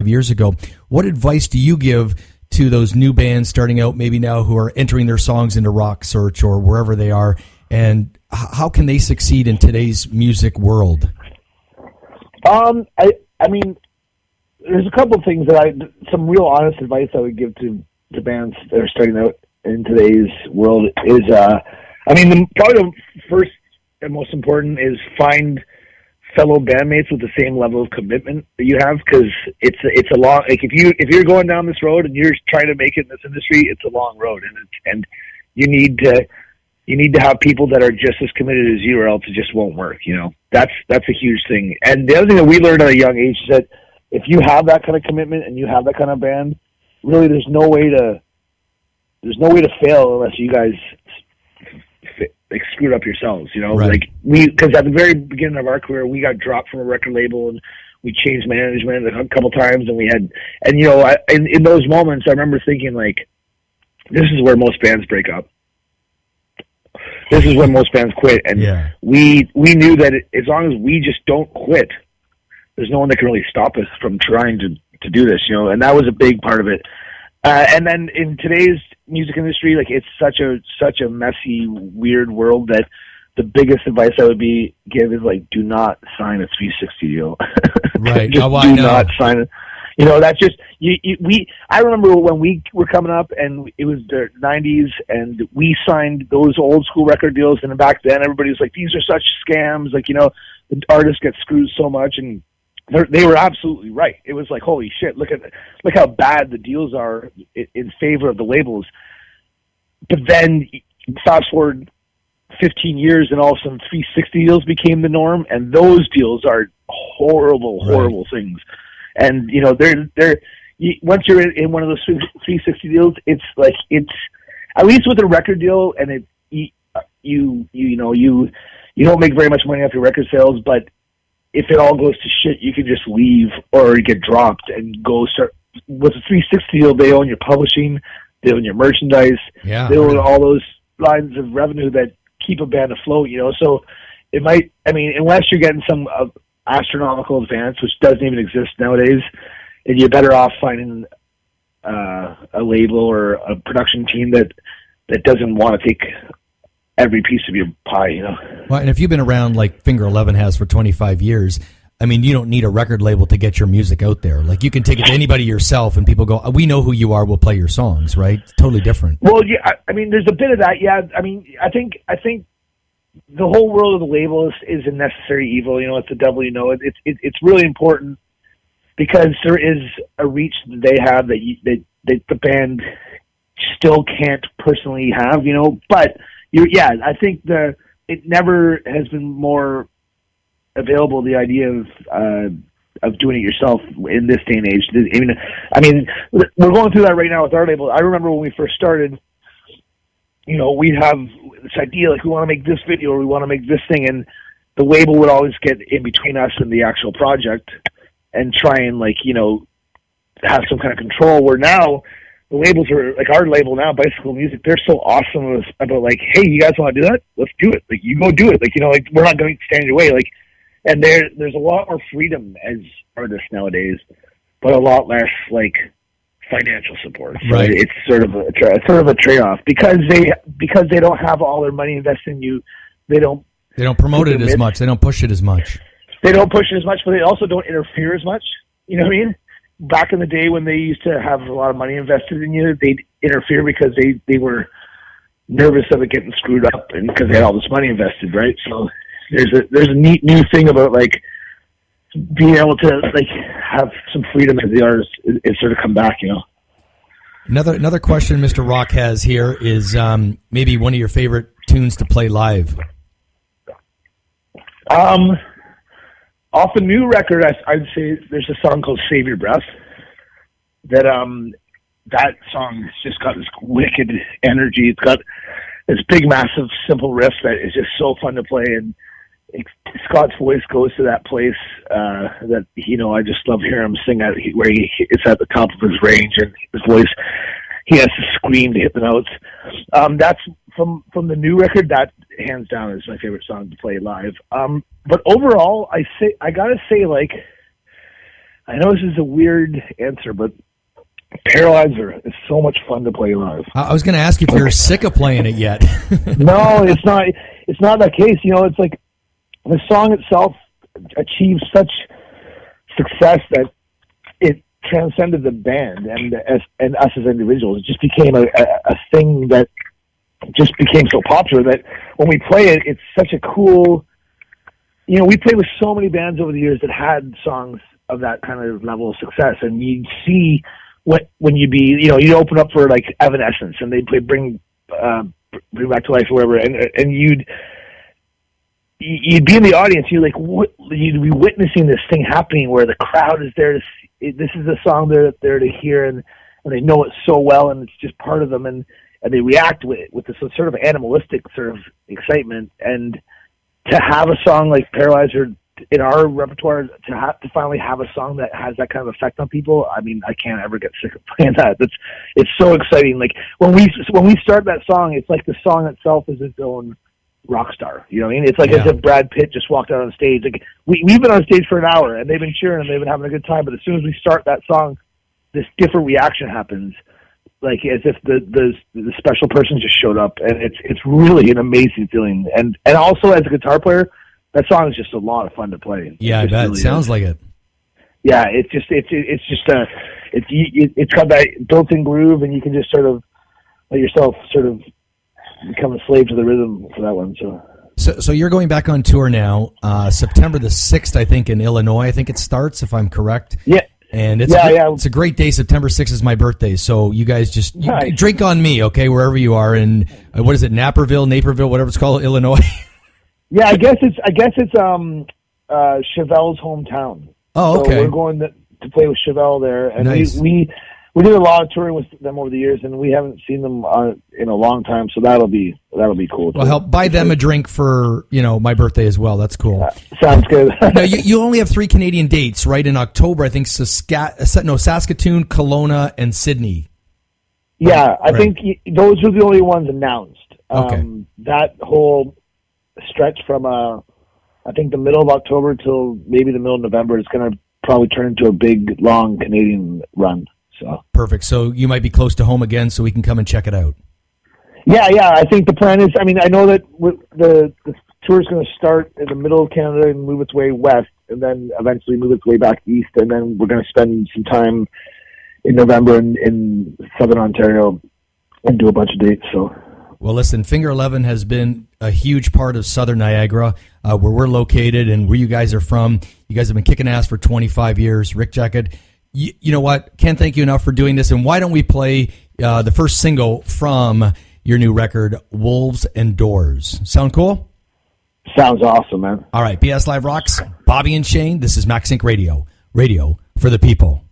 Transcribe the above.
years ago. What advice do you give to those new bands starting out maybe now who are entering their songs into Rock Search or wherever they are, and how can they succeed in today's music world? I mean, there's a couple of things some real honest advice I would give to bands that are starting out in today's world is, probably the first and most important is find fellow bandmates with the same level of commitment that you have, because it's a long, like if you're going down this road and you're trying to make it in this industry, it's a long road, and you need to have people that are just as committed as you, or else it just won't work. That's a huge thing. And the other thing that we learned at a young age is that if you have that kind of commitment and you have that kind of band, really there's no way to fail unless you guys screwed up yourselves, Right. Because at the very beginning of our career, we got dropped from a record label and we changed management a couple times, and in those moments, I remember thinking, like, this is where most bands break up. This is when most bands quit, and we knew that as long as we just don't quit, there's no one that can really stop us from trying to do this, and that was a big part of it. And then in today's music industry, like, it's such a messy, weird world that the biggest advice I would give is, like, do not sign a 360 deal. Right. Just do not sign it. That's just I remember when we were coming up and it was the 90s and we signed those old school record deals, and back then everybody was like, these are such scams, like, the artists get screwed so much, and they were absolutely right. It was like, holy shit, look how bad the deals are in favor of the labels. But then fast forward 15 years and all of a sudden 360 deals became the norm, and those deals are horrible things. And they're once you're in one of those 360 deals, it's at least with a record deal, and you don't make very much money off your record sales, but if it all goes to shit, you can just leave or get dropped and go start with a 360 deal. They own your publishing, they own your merchandise, they own all those lines of revenue that keep a band afloat. So it might, unless you're getting some astronomical advance, which doesn't even exist nowadays, and you're better off finding a label or a production team that doesn't want to take every piece of your pie, Well, and if you've been around like Finger 11 has for 25 years, you don't need a record label to get your music out there. Like, you can take it to anybody yourself, and people go, we know who you are, we'll play your songs, right? It's totally different. Well, yeah, there's a bit of that, yeah. I think the whole world of the label is a necessary evil. It's the devil, It's really important because there is a reach that they have that the band still can't personally have, But I think it never has been more available, the idea of doing it yourself in this day and age. We're going through that right now with our label. I remember when we first started, we'd have this idea, like, we want to make this video or we want to make this thing, and the label would always get in between us and the actual project and try and, have some kind of control, where now the labels are, like our label now, Bicycle Music, they're so awesome about, like, hey, you guys want to do that? Let's do it. Like, you go do it. We're not going to stand in your way. Like, and there's a lot more freedom as artists nowadays, but a lot less, like, financial support. So right. It's sort of a trade-off because they don't have all their money invested in you. They don't promote it as much. They don't push it as much. They don't push it as much, but they also don't interfere as much. You know what I mean? Back in the day when they used to have a lot of money invested in you, they'd interfere because they were nervous of it getting screwed up, and because they had all this money invested, right? So there's a neat new thing about, like, being able to, like, have some freedom as the artist is sort of come back, Another question Mr. Rock has here is maybe one of your favorite tunes to play live. Off the new record, I'd say there's a song called "Save Your Breath." That song has just got this wicked energy. It's got this big, massive, simple riff that is just so fun to play, and Scott's voice goes to that place that I just love hearing him sing at, where it's at the top of his range, and his voice, he has to scream to hit the notes. That's from the new record. That hands down is my favorite song to play live. But overall, I gotta say, like, I know this is a weird answer, but Paralyzer is so much fun to play live. I was going to ask you if you're sick of playing it yet. No, it's not. It's not that case. It's like the song itself achieved such success that it transcended the band and us as individuals. It just became a thing that just became so popular that when we play it, it's such a cool. We played with so many bands over the years that had songs of that kind of level of success, and you'd see when you'd open up for like Evanescence, and they'd play Bring Back to Life or whatever, and you'd be in the audience. You'd be witnessing this thing happening where the crowd is there to see. This is the song they're there to hear, and they know it so well, and it's just part of them, and they react with this sort of animalistic sort of excitement. And to have a song like Paralyzer in our repertoire, to finally have a song that has that kind of effect on people, I mean, I can't ever get sick of playing that. It's so exciting. Like when we start that song, it's like the song itself is its own rock star. You know what I mean? It's like as if Brad Pitt just walked out on stage. Like we've been on stage for an hour and they've been cheering and they've been having a good time, but as soon as we start that song, this different reaction happens. Like as if the special person just showed up, and it's really an amazing feeling. And also as a guitar player, that song is just a lot of fun to play. Yeah, I bet. Really sounds like it. Yeah, it's got that built-in groove, and you can just sort of let yourself sort of become a slave to the rhythm for that one. So you're going back on tour now, September the 6th, I think, in Illinois. I think it starts, if I'm correct. Yeah. And it's a great day. September 6th is my birthday, so you guys just drink on me, okay, wherever you are. And what is it, Naperville, whatever it's called, Illinois? Yeah, I guess it's Chevelle's hometown. Oh, okay. So we're going to play with Chevelle there, and nice. we did a lot of touring with them over the years, and we haven't seen them in a long time. So that'll be cool. Well, help buy them a drink for my birthday as well. That's cool. Sounds good. Now you only have 3 Canadian dates, right? In October, I think Saskatoon, Kelowna, and Sydney. Yeah, I think those are the only ones announced. Okay. That whole stretch from I think the middle of October till maybe the middle of November is going to probably turn into a big, long Canadian run. So perfect. So you might be close to home again, so we can come and check it out. Yeah. I think the plan is. I mean, I know that the tour is going to start in the middle of Canada and move its way west, and then eventually move its way back east, and then we're going to spend some time in November in Southern Ontario and do a bunch of dates. So. Well, listen, Finger 11 has been a huge part of Southern Niagara, where we're located and where you guys are from. You guys have been kicking ass for 25 years. Rick Jackett, you know what? Can't thank you enough for doing this. And why don't we play the first single from your new record, Wolves and Doors? Sound cool? Sounds awesome, man. All right, BS Live Rocks, Bobby and Shane. This is Max Inc. Radio for the people.